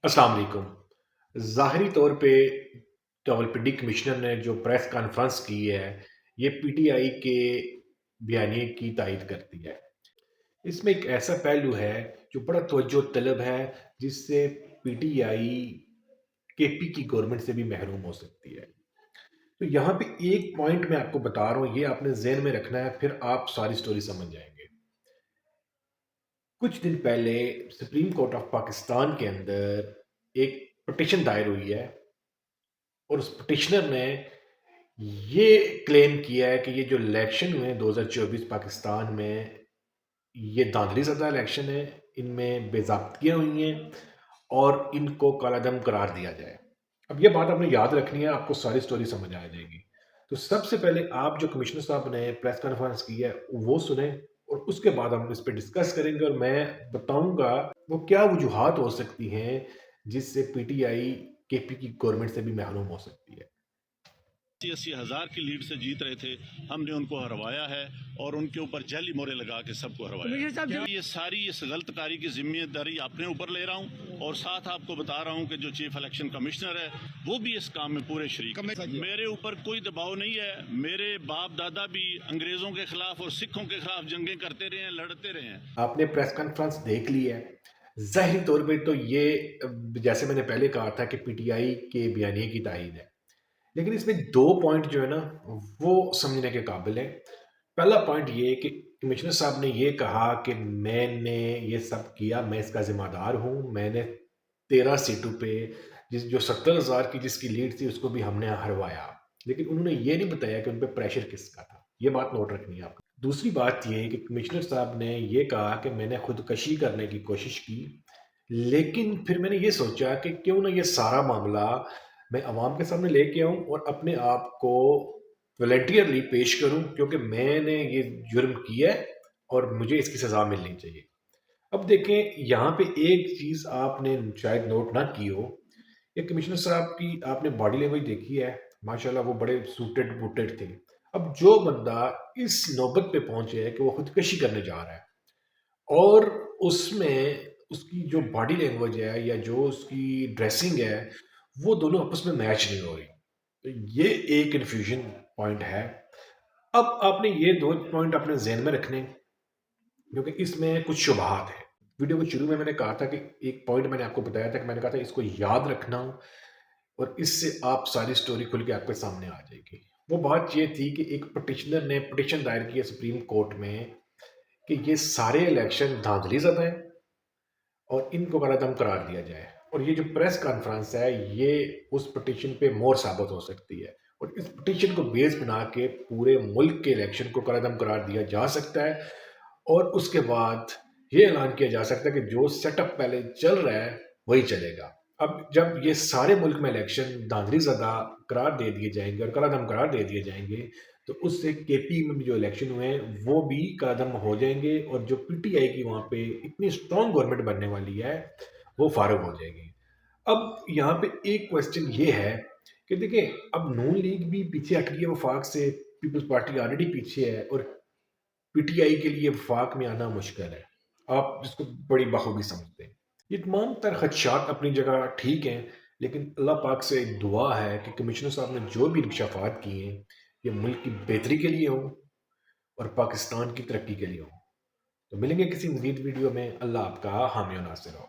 अस्सलाम वालेकुम। ज़ाहिरी तौर पे रावलपिंडी कमिश्नर ने जो प्रेस कॉन्फ्रेंस की है, ये पीटीआई के बयानिए की तायद करती है। इसमें एक ऐसा पहलू है जो बड़ा तवज्जो तलब है, जिससे पीटीआई केपी की गवर्नमेंट से भी महरूम हो सकती है। तो यहाँ पे एक पॉइंट मैं आपको बता रहा हूँ, ये आपने ज़हन में रखना है, फिर आप सारी स्टोरी समझ जाएंगे। कुछ दिन पहले सुप्रीम कोर्ट ऑफ पाकिस्तान के अंदर एक पिटिशन दायर हुई है, और उस पिटिशनर ने ये क्लेम किया है कि ये जो इलेक्शन हुए हैं 2024 पाकिस्तान में, ये धांधली ज़दा इलेक्शन है, इनमें बेज़ाब्तियाँ हुई हैं और इनको कालादम करार दिया जाए। अब ये बात आपने याद रखनी है, आपको सारी स्टोरी समझ आ जाएगी। तो सबसे पहले आप जो कमिश्नर साहब ने प्रेस कॉन्फ्रेंस की है वो सुने, और उसके बाद हम इस पे डिस्कस करेंगे, और मैं बताऊंगा वो क्या वजूहात हो सकती हैं जिससे पीटीआई केपी की गवर्नमेंट से भी महरूम हो सकती है। 80,000 की लीड से जीत रहे थे, हमने उनको हरवाया है और उनके ऊपर जाली मोहरे लगा के सबको हरवाया है। ये सारी इस गलतकारी की जिम्मेदारी अपने ऊपर ले रहा हूँ, और साथ आपको बता रहा हूँ कि जो चीफ इलेक्शन कमिश्नर है वो भी इस काम में पूरे शरीक है। मेरे ऊपर कोई दबाव नहीं है। मेरे बाप दादा भी अंग्रेजों के खिलाफ और सिखों के खिलाफ जंगें करते रहे हैं, लड़ते रहे हैं। आपने प्रेस कॉन्फ्रेंस देख ली है। ज़ाहिरी तौर पे तो ये, जैसे मैंने पहले कहा था कि पीटीआई के बयानिए की तायद है, लेकिन इसमें दो पॉइंट जो है ना, वो समझने के काबिल है। पहला पॉइंट ये कि कमिश्नर साहब ने ये कहा कि मैंने ये सब किया, मैं इसका जिम्मेदार हूँ, मैंने 13 सीटों पे जो 70,000 की जिसकी लीड थी उसको भी हमने हरवाया। लेकिन उन्होंने ये नहीं बताया कि उन पर प्रेशर किसका था। ये बात नोट रखनी है आपको। दूसरी बात ये है कि कमिश्नर साहब ने ये कहा कि मैंने खुदकशी करने की कोशिश की, लेकिन फिर मैंने ये सोचा कि क्यों ना ये सारा मामला मैं अवाम के सामने लेके आऊं और अपने आप को वॉलंटियरली पेश करूं, क्योंकि मैंने ये जुर्म किया है और मुझे इसकी सज़ा मिलनी चाहिए। अब देखें, यहाँ पे एक चीज़ आपने शायद नोट ना की हो, ये कमिश्नर साहब की आपने बॉडी लैंग्वेज देखी है। माशाल्लाह वो बड़े सूटेड बूटेड थे। अब जो बंदा इस नौबत पे पहुंचे है कि वो खुदकशी करने जा रहा है, और उसमें उसकी जो बॉडी लैंग्वेज है या जो उसकी ड्रेसिंग है, वो दोनों आपस में मैच नहीं हो रही, तो ये एक कन्फ्यूजन पॉइंट है। अब आपने ये दो पॉइंट अपने जहन में रखने, क्योंकि इसमें कुछ शुबहात है। वीडियो के शुरू में मैंने कहा था कि एक पॉइंट मैंने आपको बताया था कि मैंने कहा था इसको याद रखना, और इससे आप सारी स्टोरी खुल के आपके सामने आ जाएगी। वो बात ये थी कि एक पिटिशनर ने पिटिशन दायर किया सुप्रीम कोर्ट में कि ये सारे इलेक्शन धांधली ज़दा हैं और इनको गलतम करार दिया जाए, और ये जो प्रेस कॉन्फ्रेंस है ये उस पिटिशन पे मोहर साबित हो सकती है, और इस पिटिशन को बेस बना के पूरे मुल्क के इलेक्शन को कलअदम करार दिया जा सकता है, और उसके बाद ये ऐलान किया जा सकता है कि जो सेटअप पहले चल रहा है वही चलेगा। अब जब ये सारे मुल्क में इलेक्शन धांधली ज़दा करार दे दिए जाएंगे और कलअदम करार दे दिए जाएंगे, तो उससे केपी में भी जो इलेक्शन हुए हैं वो भी कदम हो जाएंगे, और जो पीटीआई की वहाँ पे इतनी स्ट्रॉन्ग गवर्नमेंट बनने वाली है वो फारूक हो जाएगी। अब यहाँ पे एक क्वेश्चन ये है कि देखिए, अब नून लीग भी पीछे हट गई है वफाक से, पीपल्स पार्टी ऑलरेडी पीछे है, और पीटीआई के लिए वफाक में आना मुश्किल है। आप इसको बड़ी बखूबी समझते हैं। ये तमाम तर खदशात अपनी जगह ठीक हैं, लेकिन अल्लाह पाक से एक दुआ है कि कमिश्नर साहब ने जो भी इंकशाफात किए हैं ये मुल्क की बेहतरी के लिए हों और पाकिस्तान की तरक्की के लिए हों। तो मिलेंगे किसी मज़ीद वीडियो में। अल्लाह आपका हामी और नासिर हो।